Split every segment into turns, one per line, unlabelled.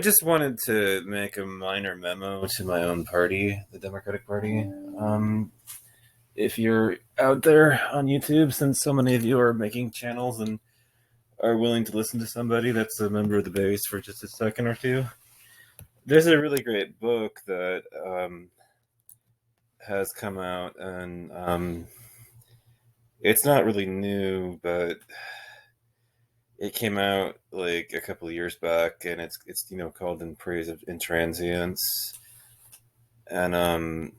I just wanted to make a minor memo to my own party, the Democratic Party. Um, if you're out there on YouTube, since so many of you are making channels and are willing to listen to somebody that's a member of the base for just a second or two, there's a really great book that has come out, and it's not really new, but it came out like a couple of years back, and it's called "In Praise of Intransience," and I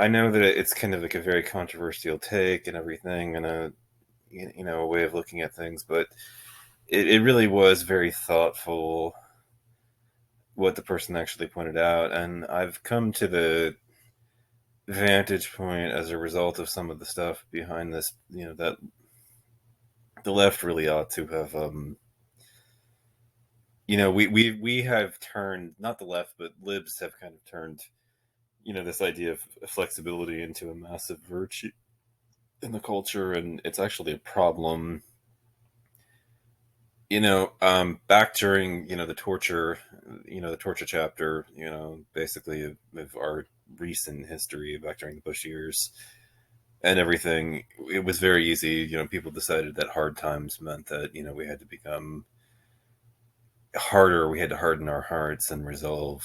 know that it's kind of like a very controversial take and everything, and a way of looking at things, but it really was very thoughtful what the person actually pointed out, and I've come to the vantage point as a result of some of the stuff behind this, that the left really ought to have, we have turned, not the left, but libs have kind of turned, this idea of flexibility into a massive virtue in the culture, and it's actually a problem. Back during the torture chapter, basically of our recent history, back during the Bush years and everything, it was very easy. People decided that hard times meant that we had to become harder. We had to harden our hearts and resolve.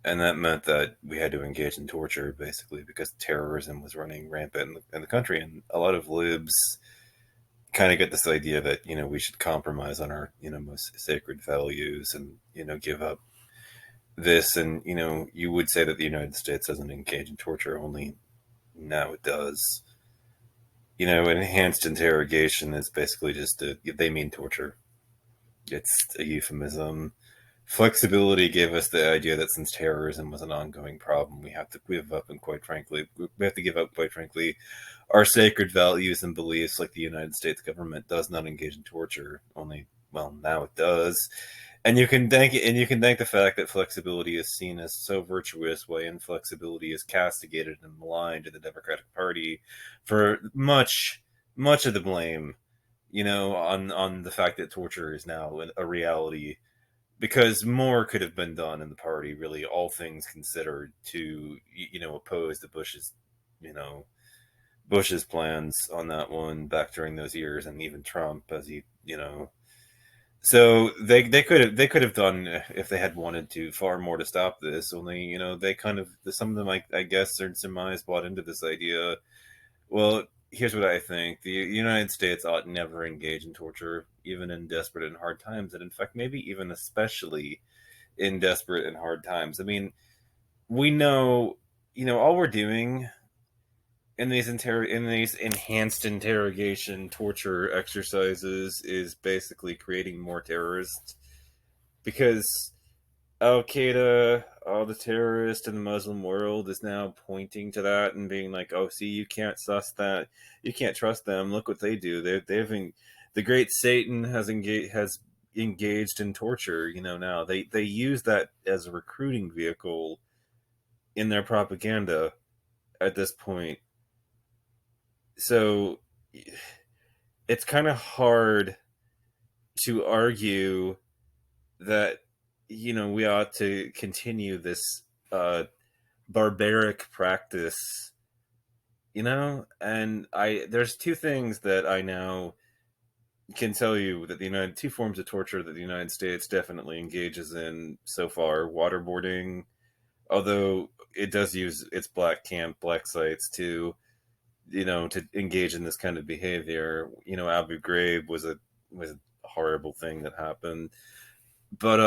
And that meant that we had to engage in torture, basically, because terrorism was running rampant in the country, and a lot of libs kind of get this idea that we should compromise on our most sacred values, and give up this, and you would say that the United States doesn't engage in torture, only now it does. Enhanced interrogation is basically they mean torture. It's a euphemism. Flexibility gave us the idea that since terrorism was an ongoing problem, we have to give up, and we have to give up, quite frankly, our sacred values and beliefs. Like the United States government does not engage in torture, only, well, now it does. And you can thank it, and you can thank the fact that flexibility is seen as so virtuous, while inflexibility is castigated and maligned in the Democratic Party for much of the blame, on the fact that torture is now a reality, because more could have been done in the party, really, all things considered, to oppose the you know Bush's plans on that one back during those years, and even Trump, as so they could have done, if they had wanted to, far more to stop this. Only they kind of, some of them, I guess, or surmise, bought into this idea. Well, here's what I think: the United States ought never engage in torture, even in desperate and hard times, and in fact, maybe even especially in desperate and hard times. I mean, we know, all we're doing in these enhanced interrogation torture exercises is basically creating more terrorists, because Al Qaeda, all the terrorists in the Muslim world, is now pointing to that and being like, "Oh, see, you can't you can't trust them. Look what they do. The great Satan has engaged in torture. Now they use that as a recruiting vehicle in their propaganda at this point. So it's kind of hard to argue that we ought to continue this uh, barbaric practice. And I there's two things that I now can tell you that two forms of torture that the United States definitely engages in so far: waterboarding, although it does use its black sites to engage in this kind of behavior. Abu Ghraib was a horrible thing that happened, but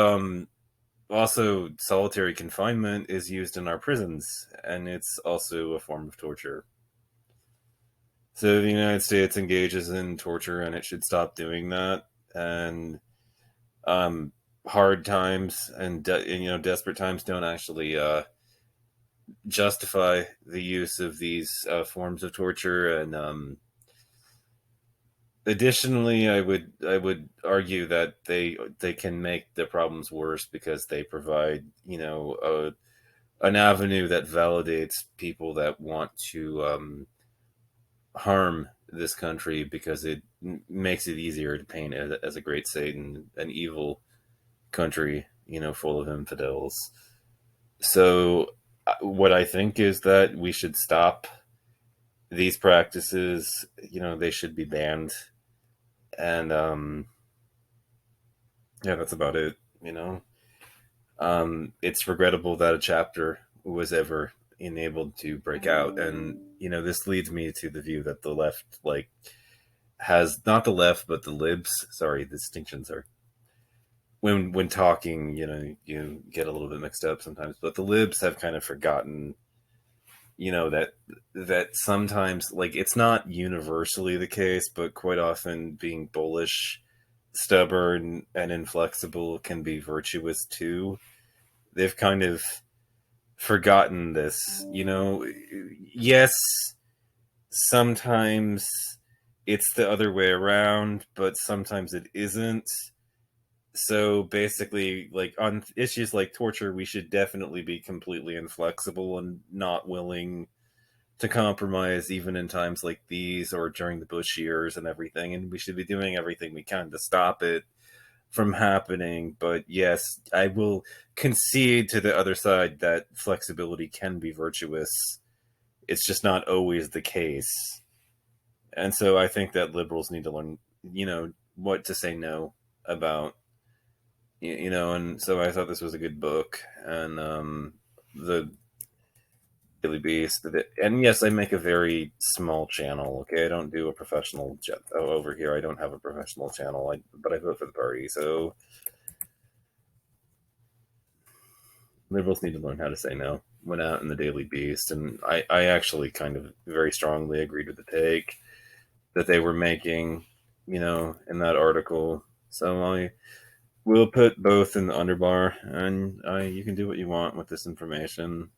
also solitary confinement is used in our prisons, and it's also a form of torture. So the United States engages in torture, and it should stop doing that. And um, hard times and desperate times don't actually justify the use of these forms of torture. And additionally, I would argue that they can make the problems worse, because they provide an avenue that validates people that want to harm this country, because makes it easier to paint it as a great Satan, an evil country, full of infidels. So, what I think is that we should stop these practices. They should be banned. And yeah, that's about it. It's regrettable that a chapter was ever enabled to break out, and this leads me to the view that the left, like, has not the left, but the libs. Sorry, the distinctions are when talking. You get a little bit mixed up sometimes, but the libs have kind of forgotten. That sometimes, like, it's not universally the case, but quite often being bullish, stubborn, and inflexible can be virtuous too. They've kind of forgotten this. Yes, sometimes it's the other way around, but sometimes it isn't. So basically, like, on issues like torture, we should definitely be completely inflexible and not willing to compromise, even in times like these or during the Bush years and everything. And we should be doing everything we can to stop it from happening. But yes, I will concede to the other side that flexibility can be virtuous. It's just not always the case. And so I think that liberals need to learn, what to say no about. And so I thought this was a good book. And the Daily Beast. And yes, I make a very small channel. Okay, I don't do a professional over here. I don't have a professional channel. But I vote for the party. So liberals need to learn how to say no. Went out in the Daily Beast, and I actually kind of very strongly agreed with the take that they were making, in that article. So I will put both in the underbar, and you can do what you want with this information.